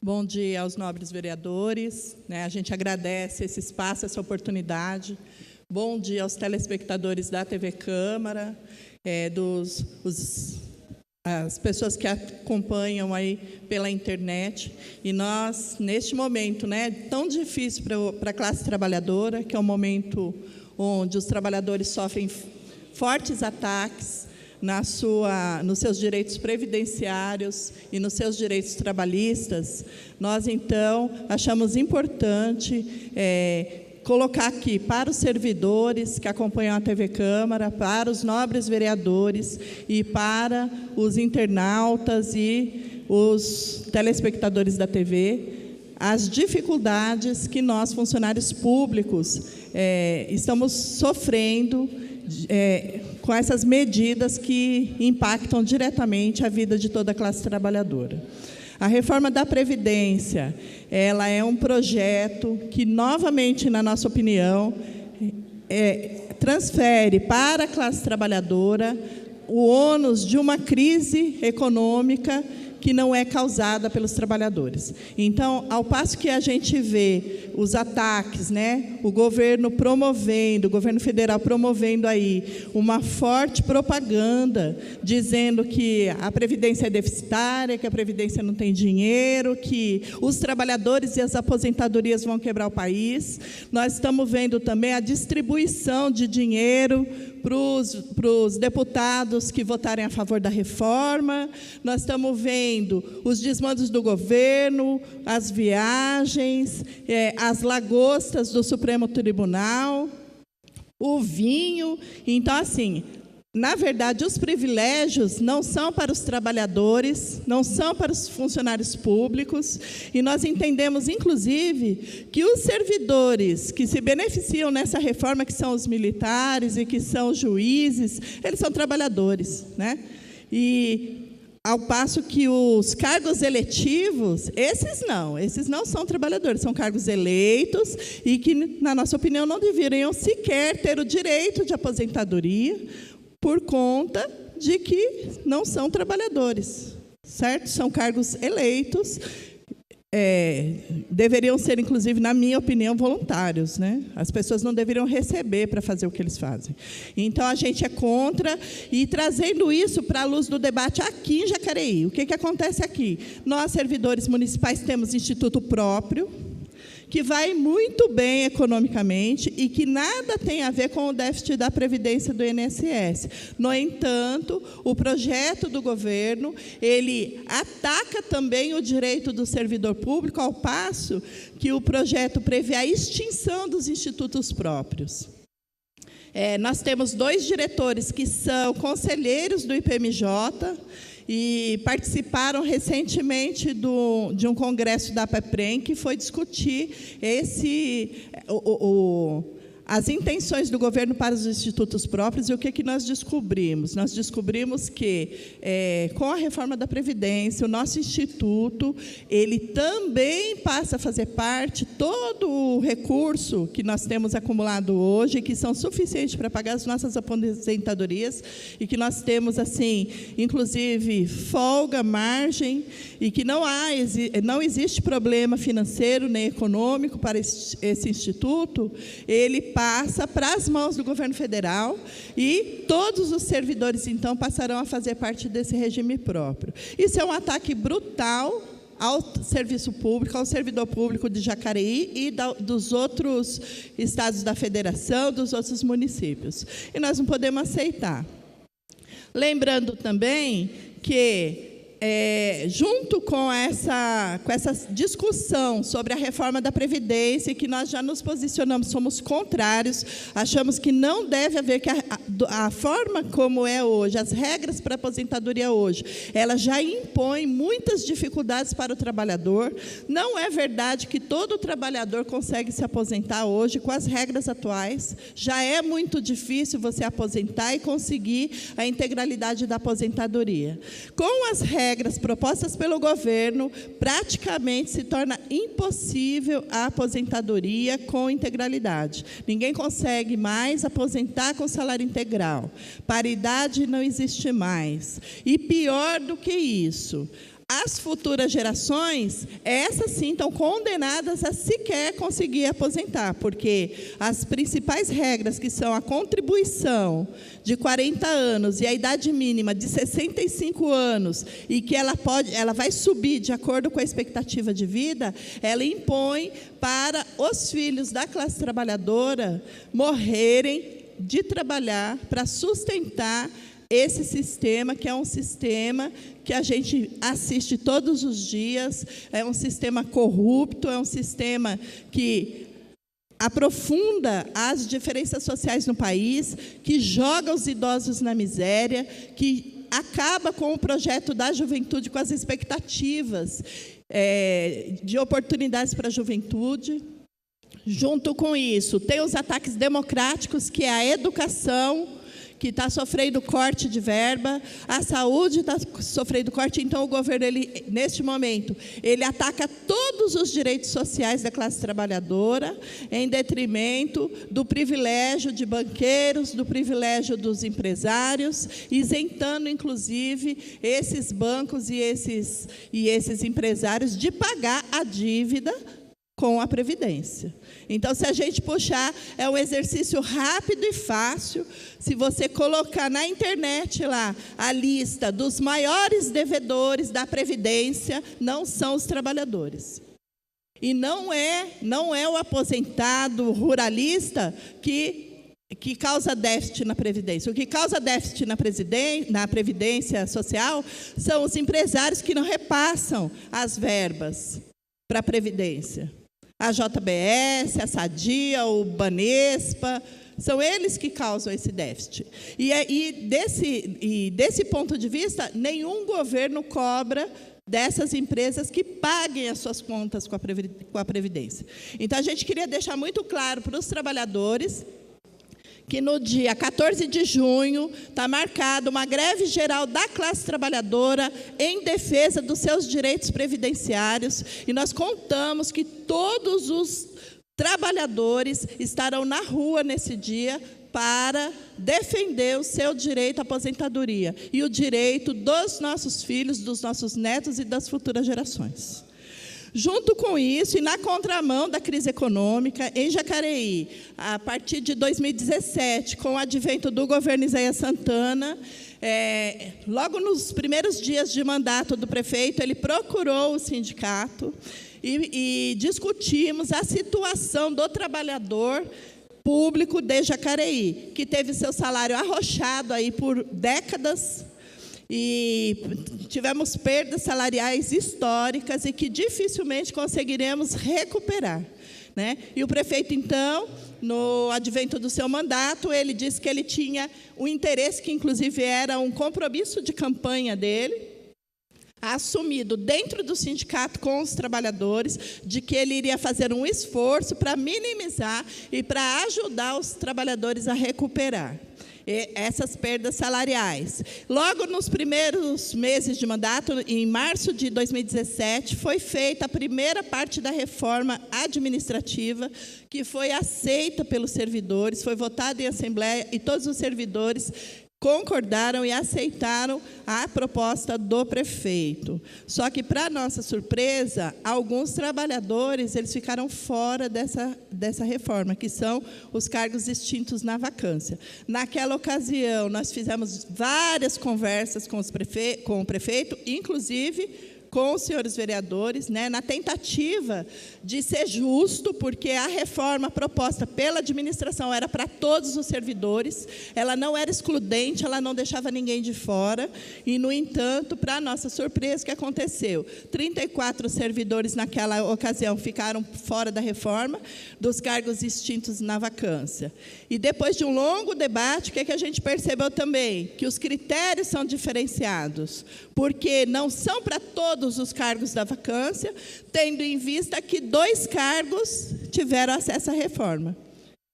Bom dia aos nobres vereadores, A gente agradece esse espaço, essa oportunidade. Bom dia aos telespectadores da TV Câmara, as pessoas que acompanham aí pela internet. E nós, neste momento, tão difícil para a classe trabalhadora, que é um momento onde os trabalhadores sofrem fortes ataques nos seus direitos previdenciários e nos seus direitos trabalhistas, nós, então, achamos importante colocar aqui para os servidores que acompanham a TV Câmara, para os nobres vereadores e para os internautas e os telespectadores da TV, as dificuldades que nós, funcionários públicos, estamos sofrendo com essas medidas que impactam diretamente a vida de toda a classe trabalhadora. A reforma da Previdência, ela é um projeto que, novamente, na nossa opinião, transfere para a classe trabalhadora o ônus de uma crise econômica que não é causada pelos trabalhadores. Então, ao passo que a gente vê os ataques, o governo promovendo, o governo federal promovendo aí uma forte propaganda, dizendo que a Previdência é deficitária, que a Previdência não tem dinheiro, que os trabalhadores e as aposentadorias vão quebrar o país. Nós estamos vendo também a distribuição de dinheiro para os deputados que votarem a favor da reforma. Nós estamos vendo os desmandos do governo, as viagens, as lagostas do Supremo Tribunal, o vinho. Então, assim, na verdade, os privilégios não são para os trabalhadores, não são para os funcionários públicos, e nós entendemos, inclusive, que os servidores que se beneficiam nessa reforma, que são os militares e que são os juízes, eles são trabalhadores, E, ao passo que os cargos eletivos, esses não são trabalhadores, são cargos eleitos e que, na nossa opinião, não deveriam sequer ter o direito de aposentadoria, por conta de que não são trabalhadores, certo? São cargos eleitos, deveriam ser, inclusive, na minha opinião, voluntários, As pessoas não deveriam receber para fazer o que eles fazem. Então, a gente é contra, e trazendo isso para a luz do debate aqui em Jacareí. O que acontece aqui? Nós, servidores municipais, temos instituto próprio, que vai muito bem economicamente e que nada tem a ver com o déficit da Previdência do INSS. No entanto, o projeto do governo, ele ataca também o direito do servidor público, ao passo que o projeto prevê a extinção dos institutos próprios. Nós temos 2 diretores que são conselheiros do IPMJ, e participaram recentemente de um congresso da APEPREM, que foi discutir as intenções do governo para os institutos próprios. E o que nós descobrimos? Nós descobrimos que, com a reforma da Previdência, o nosso instituto, ele também passa a fazer parte, todo o recurso que nós temos acumulado hoje, que são suficientes para pagar as nossas aposentadorias, e que nós temos, assim, inclusive, folga, margem, e que não existe problema financeiro nem econômico para esse instituto, ele passa para as mãos do governo federal, e todos os servidores, então, passarão a fazer parte desse regime próprio. Isso é um ataque brutal ao serviço público, ao servidor público de Jacareí e dos outros estados da federação, dos outros municípios. E nós não podemos aceitar. Lembrando também que, junto com essa discussão sobre a reforma da Previdência, que nós já nos posicionamos, somos contrários, achamos que não deve haver, que a forma como é hoje, as regras para a aposentadoria hoje, ela já impõe muitas dificuldades para o trabalhador. Não é verdade que todo trabalhador consegue se aposentar hoje com as regras atuais. Já é muito difícil você aposentar e conseguir a integralidade da aposentadoria. Com as regras propostas pelo governo, praticamente se torna impossível a aposentadoria com integralidade. Ninguém consegue mais aposentar com salário integral. Paridade não existe mais. E pior do que isso, As futuras gerações, essas sim estão condenadas a sequer conseguir aposentar, porque as principais regras, que são a contribuição de 40 anos e a idade mínima de 65 anos, e que ela vai subir de acordo com a expectativa de vida, ela impõe para os filhos da classe trabalhadora morrerem de trabalhar para sustentar esse sistema, que é um sistema que a gente assiste todos os dias, é um sistema corrupto, é um sistema que aprofunda as diferenças sociais no país, que joga os idosos na miséria, que acaba com o projeto da juventude, com as expectativas de oportunidades para a juventude. Junto com isso, tem os ataques democráticos, que é a educação, que está sofrendo corte de verba, a saúde está sofrendo corte. Então, o governo, neste momento, ele ataca todos os direitos sociais da classe trabalhadora, em detrimento do privilégio de banqueiros, do privilégio dos empresários, isentando, inclusive, esses bancos e esses empresários de pagar a dívida com a Previdência. Então, se a gente puxar, é um exercício rápido e fácil. Se você colocar na internet lá a lista dos maiores devedores da Previdência, não são os trabalhadores. E não é o aposentado ruralista que causa déficit na Previdência. O que causa déficit na Previdência Social são os empresários que não repassam as verbas para a Previdência. A JBS, a Sadia, o Banespa, são eles que causam esse déficit. E desse ponto de vista, nenhum governo cobra dessas empresas que paguem as suas contas com a Previdência. Então, a gente queria deixar muito claro para os trabalhadores que no dia 14 de junho está marcada uma greve geral da classe trabalhadora em defesa dos seus direitos previdenciários, e nós contamos que todos os trabalhadores estarão na rua nesse dia para defender o seu direito à aposentadoria e o direito dos nossos filhos, dos nossos netos e das futuras gerações. Junto com isso, e na contramão da crise econômica, em Jacareí, a partir de 2017, com o advento do governo Izaias Santana, logo nos primeiros dias de mandato do prefeito, ele procurou o sindicato e discutimos a situação do trabalhador público de Jacareí, que teve seu salário arrochado aí por décadas, e tivemos perdas salariais históricas e que dificilmente conseguiremos recuperar, né? E o prefeito, então, no advento do seu mandato, ele disse que ele tinha um interesse, que inclusive era um compromisso de campanha dele, assumido dentro do sindicato com os trabalhadores, de que ele iria fazer um esforço para minimizar e para ajudar os trabalhadores a recuperar essas perdas salariais. Logo nos primeiros meses de mandato, em março de 2017, foi feita a primeira parte da reforma administrativa, que foi aceita pelos servidores, foi votada em assembleia, e todos os servidores concordaram e aceitaram a proposta do prefeito. Só que, para nossa surpresa, alguns trabalhadores eles ficaram fora dessa reforma, que são os cargos extintos na vacância. Naquela ocasião, nós fizemos várias conversas com o prefeito, inclusive com os senhores vereadores, né, na tentativa de ser justo, porque a reforma proposta pela administração era para todos os servidores, ela não era excludente, ela não deixava ninguém de fora, e, no entanto, para nossa surpresa, o que aconteceu? 34 servidores naquela ocasião ficaram fora da reforma, dos cargos extintos na vacância. E depois de um longo debate, o que a gente percebeu também? Que os critérios são diferenciados, porque não são para todos os cargos da vacância, tendo em vista que 2 cargos tiveram acesso à reforma.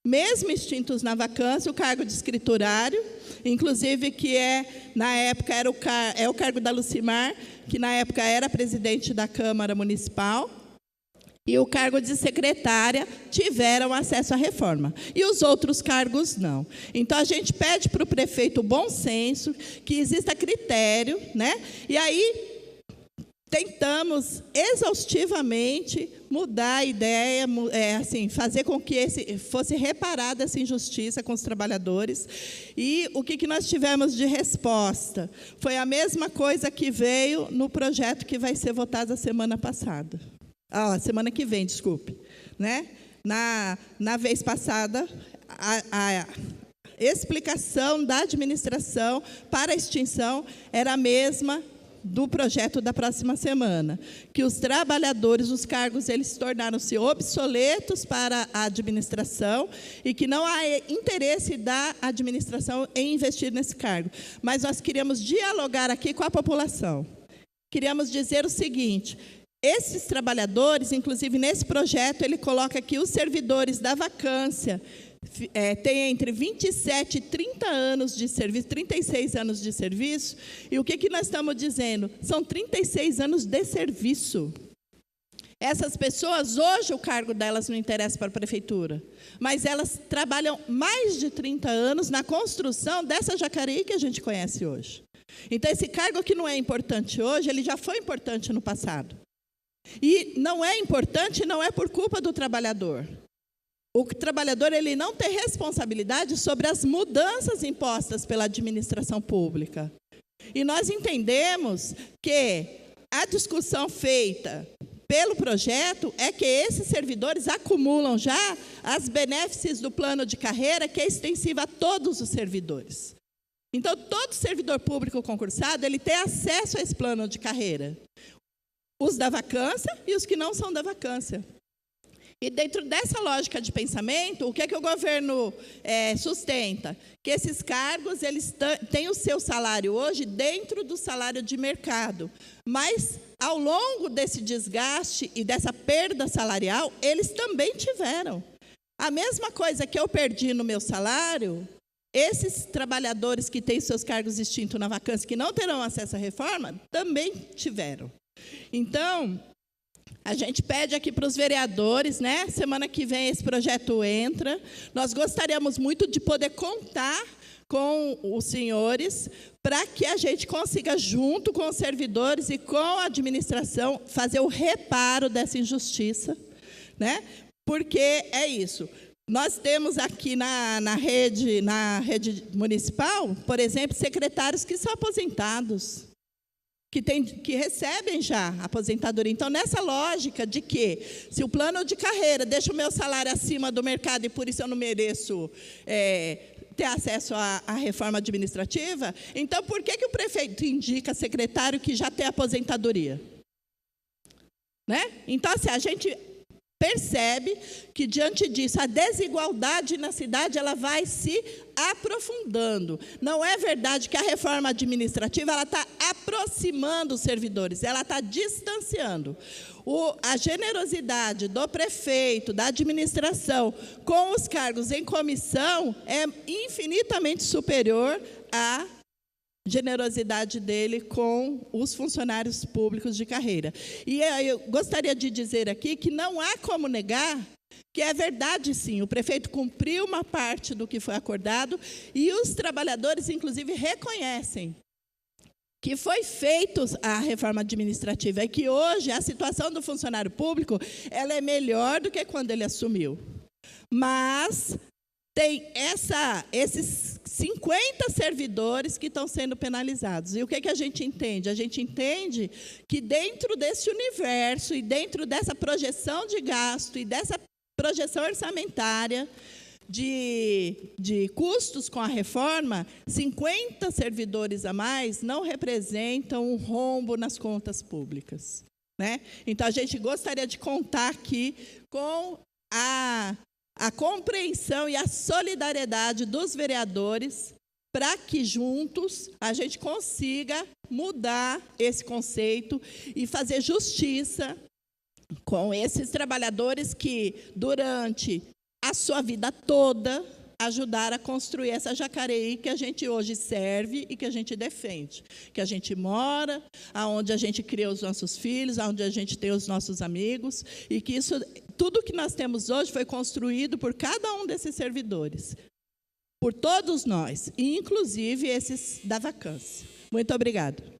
Mesmo extintos na vacância, o cargo de escriturário, inclusive que na época é o cargo da Lucimar, que na época era presidente da Câmara Municipal, e o cargo de secretária tiveram acesso à reforma. E os outros cargos não. Então, a gente pede para o prefeito bom senso, que exista critério, né? E aí, tentamos exaustivamente mudar a ideia, fazer com que fosse reparada essa injustiça com os trabalhadores. E o que nós tivemos de resposta? Foi a mesma coisa que veio no projeto que vai ser votado a semana passada. Semana que vem, desculpe. Né? Na vez passada, a explicação da administração para a extinção era a mesma do projeto da próxima semana, que os trabalhadores, os cargos, eles tornaram-se obsoletos para a administração e que não há interesse da administração em investir nesse cargo. Mas nós queríamos dialogar aqui com a população. Queríamos dizer o seguinte: esses trabalhadores, inclusive nesse projeto, ele coloca que os servidores da vacância tem entre 27 e 30 anos de serviço, 36 anos de serviço. E o que nós estamos dizendo? São 36 anos de serviço. Essas pessoas, hoje o cargo delas não interessa para a prefeitura, mas elas trabalham mais de 30 anos na construção dessa Jacareí que a gente conhece hoje. Então, esse cargo que não é importante hoje, ele já foi importante no passado. E não é importante, não é por culpa do trabalhador. O trabalhador, ele não tem responsabilidade sobre as mudanças impostas pela administração pública. E nós entendemos que a discussão feita pelo projeto é que esses servidores acumulam já as benefícios do plano de carreira, que é extensiva a todos os servidores. Então, todo servidor público concursado, ele tem acesso a esse plano de carreira. Os da vacância e os que não são da vacância. E dentro dessa lógica de pensamento, o que o governo sustenta? Que esses cargos, eles têm o seu salário hoje dentro do salário de mercado. Mas, ao longo desse desgaste e dessa perda salarial, eles também tiveram. A mesma coisa que eu perdi no meu salário, esses trabalhadores que têm seus cargos extintos na vacância, que não terão acesso à reforma, também tiveram. Então, a gente pede aqui para os vereadores, né? Semana que vem esse projeto entra. Nós gostaríamos muito de poder contar com os senhores para que a gente consiga, junto com os servidores e com a administração, fazer o reparo dessa injustiça, né? Porque é isso. Nós temos aqui na rede municipal, por exemplo, secretários que são aposentados, que recebem já aposentadoria. Então, nessa lógica de que, se o plano de carreira deixa o meu salário acima do mercado e por isso eu não mereço ter acesso à reforma administrativa, então por que o prefeito indica secretário que já tem aposentadoria? Né? Então, assim, a gente percebe que, diante disso, a desigualdade na cidade ela vai se aprofundando. Não é verdade que a reforma administrativa ela está aproximando os servidores, ela está distanciando. A generosidade do prefeito, da administração, com os cargos em comissão, é infinitamente superior à generosidade dele com os funcionários públicos de carreira. E eu gostaria de dizer aqui que não há como negar que é verdade, sim, o prefeito cumpriu uma parte do que foi acordado e os trabalhadores, inclusive, reconhecem que foi feita a reforma administrativa e que hoje a situação do funcionário público ela é melhor do que quando ele assumiu. Mas tem esses 50 servidores que estão sendo penalizados. E o que a gente entende? A gente entende que dentro desse universo e dentro dessa projeção de gasto e dessa projeção orçamentária de custos com a reforma, 50 servidores a mais não representam um rombo nas contas públicas, né? Então, a gente gostaria de contar aqui com a compreensão e a solidariedade dos vereadores para que juntos a gente consiga mudar esse conceito e fazer justiça com esses trabalhadores que, durante a sua vida toda, ajudaram a construir essa Jacareí que a gente hoje serve e que a gente defende. Que a gente mora, aonde a gente cria os nossos filhos, aonde a gente tem os nossos amigos, e que isso, tudo que nós temos hoje foi construído por cada um desses servidores, por todos nós, inclusive esses da vacância. Muito obrigada.